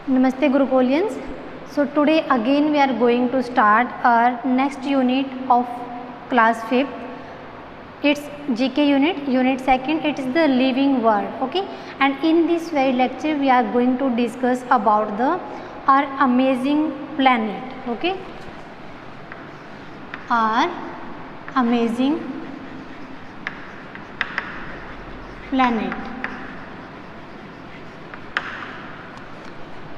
Namaste Gurukolians. So today again we are going to start our next unit of class 5th. It's GK unit, unit 2nd. It is the living world. Okay, and in this very lecture we are going to discuss about our amazing planet. Okay, our amazing planet.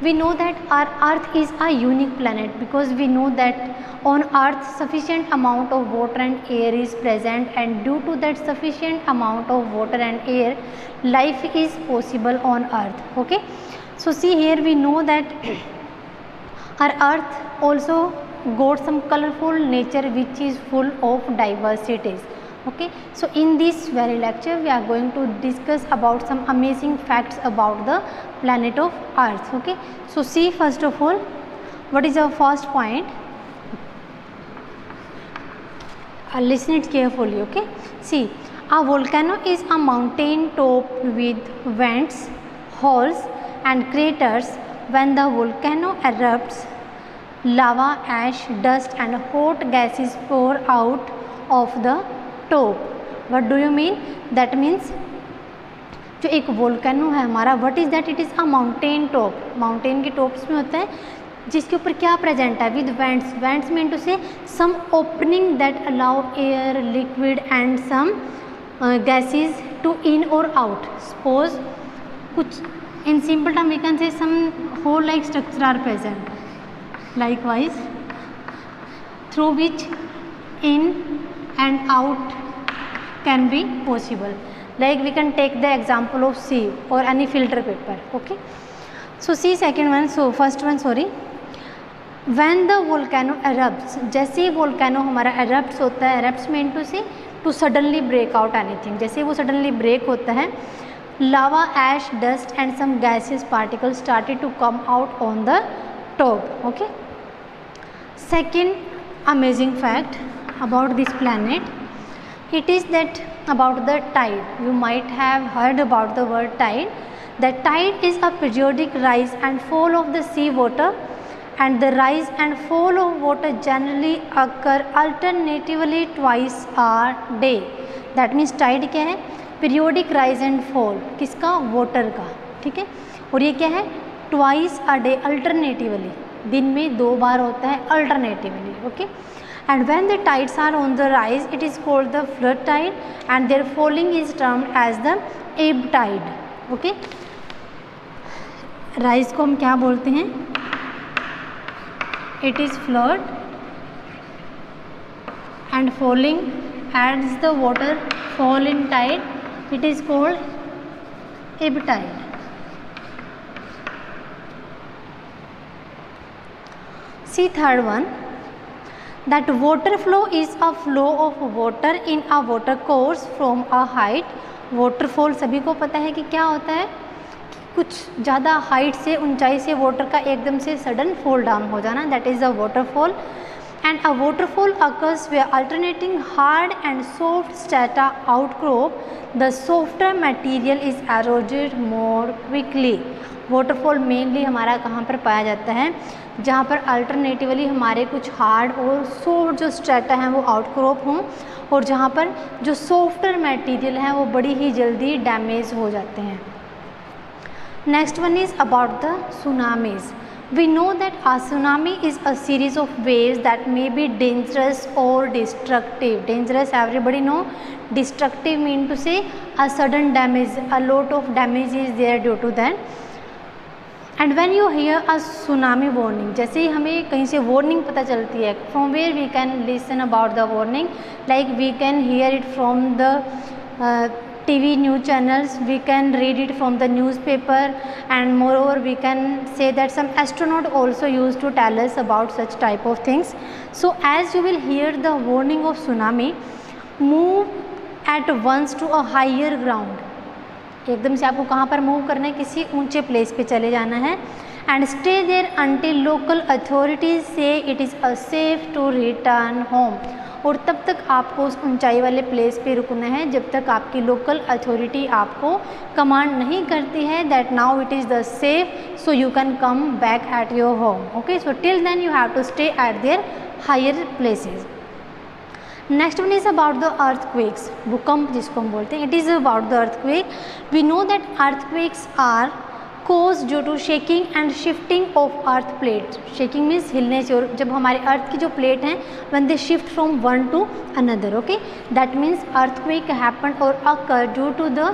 We know that our earth is a unique planet because we know that on earth sufficient amount of water and air is present, and due to that sufficient amount of water and air life is possible on earth. Okay, so see here we know that our earth also got some colorful nature which is full of diversities. Okay, so in this very lecture we are going to discuss about some amazing facts about the planet of earth. Okay, so see first of all what is our first point. Listen it carefully. Okay, see, a volcano is a mountain top with vents, holes and craters. When the volcano erupts, lava, ash, dust and hot gases pour out of the top. What do you mean? That means जो एक volcano है हमारा, what is that? It is a mountain top. Mountain के tops में होता है जिसके ऊपर क्या प्रेजेंट है? With vents. Vents mean to say some opening that allow air, liquid and some gases to in और आउट. सपोज कुछ in simple term we can say some hole like structure are present. Likewise through which in and out can be possible. Like we can take the example of sea or any filter paper. Okay, so see second one. So first one, sorry, when the volcano erupts. जैसे ही volcano हमारा erupts होता है, erupts mean to say to suddenly break out anything. जैसे वो suddenly break होता है, lava, ash, dust and some gaseous particles started to come out on the top. Okay, second amazing fact about this planet, it is that about the tide. You might have heard about the word tide. The tide is a periodic rise and fall of the sea water, and the rise and fall of water generally occur alternatively twice a day. That means tide क्या है? Periodic rise and fall. किसका? water का. ठीक है, और ये क्या है? twice a day, alternatively. दिन में 2 बार होता है alternatively. Okay, and when the tides are on the rise it is called the flood tide, and their falling is termed as the ebb tide. Okay, rise को हम क्या बोलते हैं? it is flood, and falling as the water fall in tide it is called ebb tide. See third one, that water flow is a flow of water in a water course from a height. waterfall सभी को पता है कि क्या होता है? कुछ ज़्यादा हाइट से, ऊंचाई से वाटर का एकदम से सडन फॉल डाउन हो जाना, that is a waterfall. And a waterfall occurs where alternating hard and soft strata outcrop. The softer material is eroded more quickly. Waterfall mainly हमारा कहाँ पर पाया जाता है? जहाँ पर अल्टरनेटिवली हमारे कुछ हार्ड और सॉफ्ट जो स्ट्रेटा हैं वो आउटक्रॉप हों, और जहाँ पर जो सॉफ्टर मटेरियल हैं वो बड़ी ही जल्दी डैमेज हो जाते हैं. Next one is about the tsunamis. We know that a tsunami is a series of waves that may be dangerous और destructive. Dangerous everybody know, destructive mean to say a sudden damage, a lot of damage is there due to that. And when you hear a tsunami warning, जैसे ही हमें कहीं से warning पता चलती है, from where we can listen about the warning, like we can hear it from the TV news channels, we can read it from the newspaper, and moreover we can say that some astronaut also used to tell us about such type of things. So as you will hear the warning of tsunami, move at once to a higher ground. एकदम से आपको कहाँ पर move करना है? किसी ऊंचे place पे चले जाना है. And stay there until local authorities say it is a safe to return home. और तब तक आपको उस ऊंचाई वाले प्लेस पे रुकना है जब तक आपकी लोकल अथॉरिटी आपको कमांड नहीं करती है that now it is the safe so you can come back at your home. Okay, so till then you have to stay at there higher places. Next one is about the earthquakes. भूकंप जिसको हम बोलते हैं, it is about the earthquake. We know that earthquakes are caused due to shaking and shifting of earth plate. Shaking means हिलने से, और जब हमारे अर्थ की जो प्लेट हैं when they shift from one to another. Okay, that means earthquake happened or occur due to the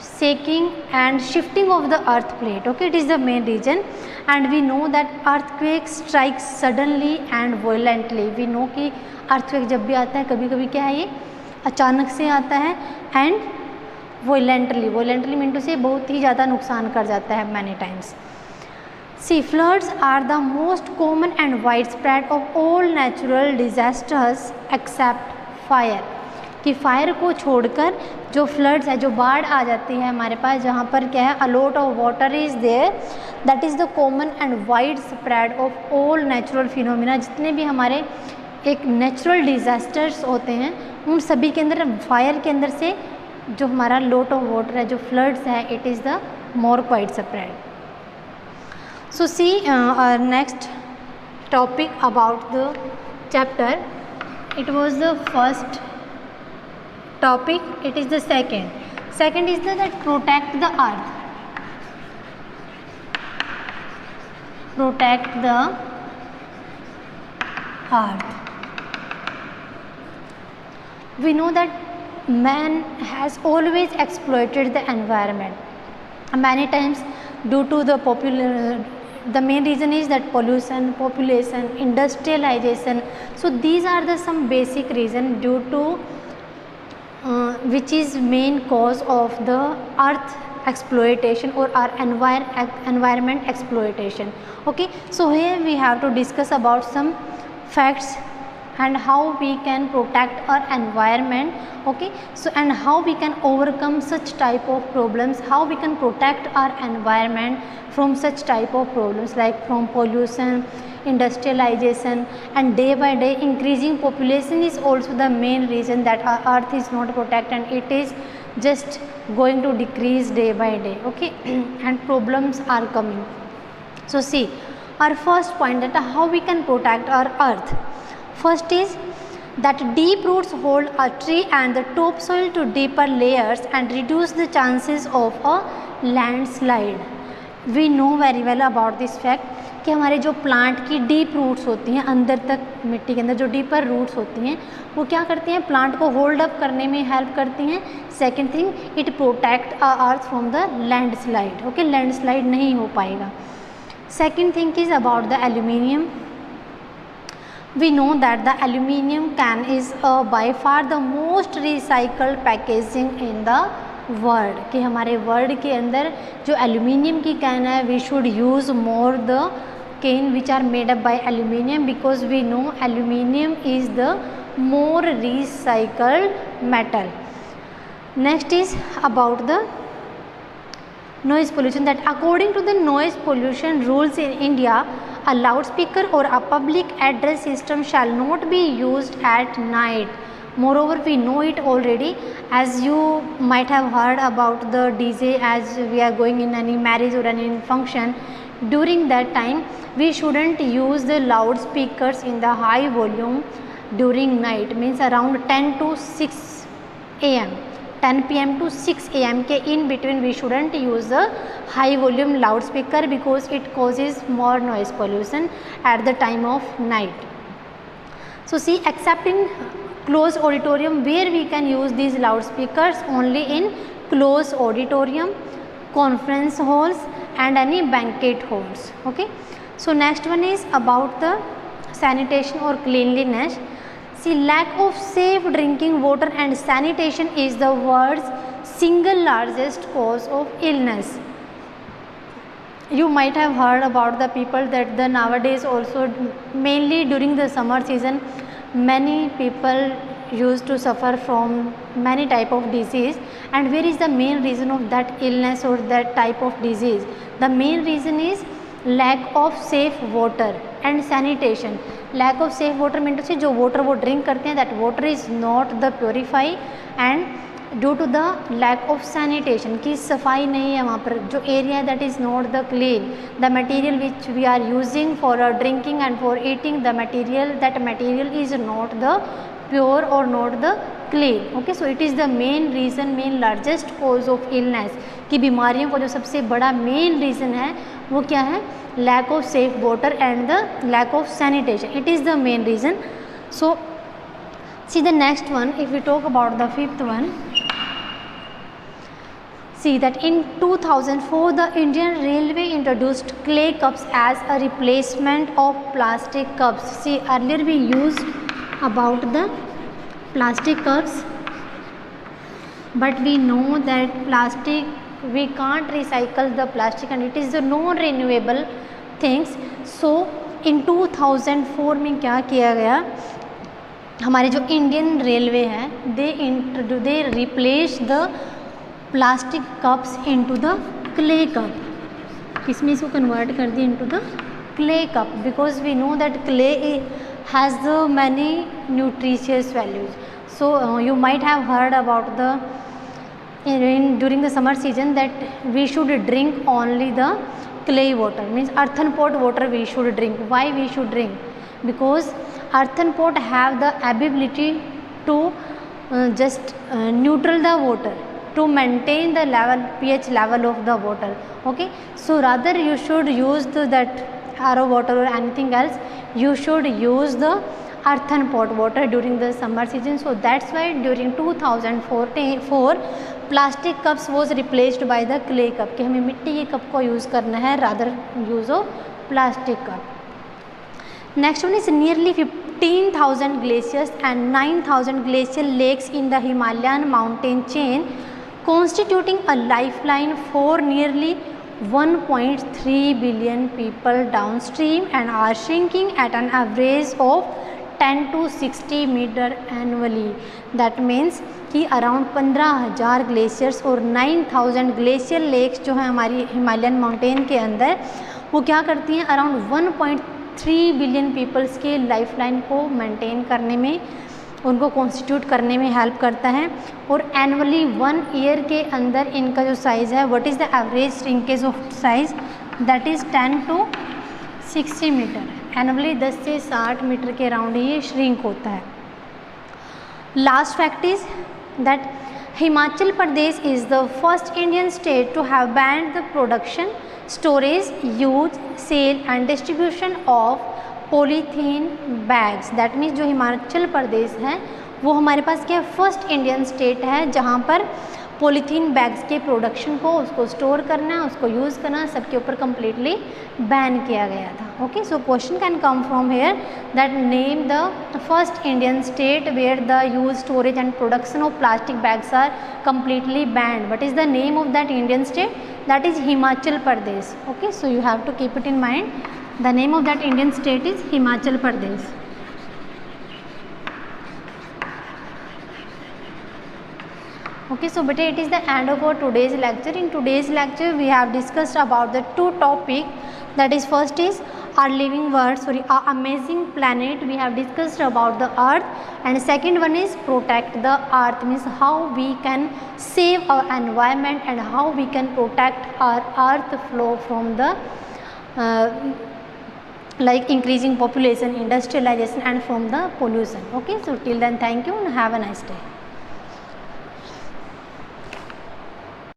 shaking and shifting of the earth plate. Okay, it is the main reason. And we know that earthquake strikes suddenly and violently. We know कि earthquake जब भी आता है कभी कभी क्या है, ये अचानक से आता है and वोलेंटली मीन टू से बहुत ही ज़्यादा नुकसान कर जाता है many times. See floods are the most common and wide spread of all natural disasters except fire. कि फायर को छोड़कर जो फ्लड्स है, जो बाढ़ आ जाती है हमारे पास, जहाँ पर क्या है, a lot of water is there, that is the common and wide spread of all natural phenomena. जितने भी हमारे एक नेचुरल डिजास्टर्स होते हैं उन सभी के अंदर फायर के अंदर से जो हमारा लोट ऑफ वाटर है, जो फ्लड्स है, it is the more quite spread. So see next topic about the chapter, it was the first topic, it is the second is the that protect the earth. Protect the earth. We know that man has always exploited the environment many times due to the main reason is that pollution, population, industrialization. So these are the some basic reason due to which is main cause of the earth exploitation or our environment exploitation. Okay, so here we have to discuss about some facts and how we can protect our environment. Okay, so and how we can overcome such type of problems, how we can protect our environment from such type of problems like from pollution, industrialization, and day by day increasing population is also the main reason that our earth is not protected and it is just going to decrease day by day. Okay, and problems are coming. So see, our first point that how we can protect our earth. First is that deep roots hold a tree and the topsoil to deeper layers and reduce the chances of a landslide. We know very well about this fact कि हमारे जो plant की deep roots होती हैं, अंदर तक मिट्टी के अंदर जो डीपर रूट्स होती हैं, वो क्या करती हैं, प्लांट को होल्ड अप करने में हेल्प करती हैं. Second thing, it protect a earth from the landslide. Okay, landslide नहीं हो पाएगा. Second thing is about the aluminium. We know that the aluminium can is by far the most recycled packaging in the world. कि हमारे world के अंदर जो aluminium की can है, we should use more the can which are made up by aluminium because we know aluminium is the more recycled metal. Next is about the noise pollution, that according to the noise pollution rules in India, a loudspeaker or a public address system shall not be used at night. Moreover, we know it already, as you might have heard about the DJ, as we are going in any marriage or any function, during that time we shouldn't use the loudspeakers in the high volume during night, means around 10 to 6 am. 10 pm to 6 am के in between we shouldn't use the high volume loudspeaker because it causes more noise pollution at the time of night. So see, except in closed auditorium where we can use these loudspeakers, only in closed auditorium, conference halls and any banquet halls. Okay, so next one is about the sanitation or cleanliness. See, lack of safe drinking water and sanitation is the world's single largest cause of illness. You might have heard about the people that the nowadays also, mainly during the summer season, many people used to suffer from many type of disease. And where is the main reason of that illness or that type of disease? The main reason is lack of safe water and sanitation. Lack of safe water mean to say जो water वो drink करते हैं that water is not the purify and due to the lack of sanitation की सफाई नहीं है वहाँ पर, जो area that is not the clean, the material which we are using for drinking and for eating the material that material is not the pure और not the clean. Okay, so it is the main reason, main largest cause of illness की बीमारियों का जो सबसे बड़ा main reason है वो क्या है, lack of safe water and the lack of sanitation, it is the main reason. So see the next one, if we talk about the fifth one, see that in 2004 the Indian Railway introduced clay cups as a replacement of plastic cups. See, earlier we used about the plastic cups, but we know that plastic we can't recycle the plastic and it is the non renewable things. So in 2004 में क्या किया गया, हमारे जो Indian railway है they replace the plastic cups into the clay cup, किसमें इसको convert कर दिया into the clay cup, because we know that clay has the many nutritious values. So you might have heard about the during the summer season that we should drink only the clay water, means earthen pot water we should drink. Why we should drink? Because earthen pot have the ability to just neutral the water, to maintain the level pH level of the water. Okay, so rather you should use that RO water or anything else, you should use the earthen pot water during the summer season. So that's why during 2004 plastic cups was replaced by the clay cup, कि हमें मिट्टी के cup को use करना है rather use of plastic cup. Next one is nearly 15,000 glaciers and 9,000 glacial lakes in the Himalayan mountain chain constituting a lifeline for nearly 1.3 billion people downstream and are shrinking at an average of 10 to 60 meter annually. That means कि around 15,000 glaciers और 9,000 glacier lakes जो है हमारी Himalayan mountain के अंदर, वो क्या करती हैं, अराउंड 1.3 बिलियन पीपल्स के लाइफलाइन को मेंटेन करने में, उनको कॉन्स्टिट्यूट करने में हेल्प करता है. और एनुअली 1 ईयर के अंदर इनका जो साइज़ है, what is the average shrinkage of size, that is 10 to 60 metre. Annually 10 से 60 मीटर के अराउंड ये श्रिंक होता है. Last fact is that Himachal Pradesh is the first Indian state to have banned the production, storage, use, sale and distribution of polythene bags. That means जो हिमाचल प्रदेश है वो हमारे पास क्या फर्स्ट इंडियन स्टेट है जहाँ पर पॉलीथीन बैग्स के production को, उसको स्टोर करना, उसको यूज़ करना सबके ऊपर कम्प्लीटली बैन किया गया था. Okay, so question can come from here that name the first Indian state where the use, storage and production of plastic bags are completely banned. What is the name of that Indian state? That is Himachal Pradesh. Okay, so you have to keep it in mind. The name of that Indian state is Himachal Pradesh. Okay, so beta, it is the end of our today's lecture. In today's lecture we have discussed about the two topics, that is first is our living world, our amazing planet, we have discussed about the earth, and second one is protect the earth, means how we can save our environment and how we can protect our earth flow from the like increasing population, industrialization and from the pollution. Okay, so till then thank you and have a nice day.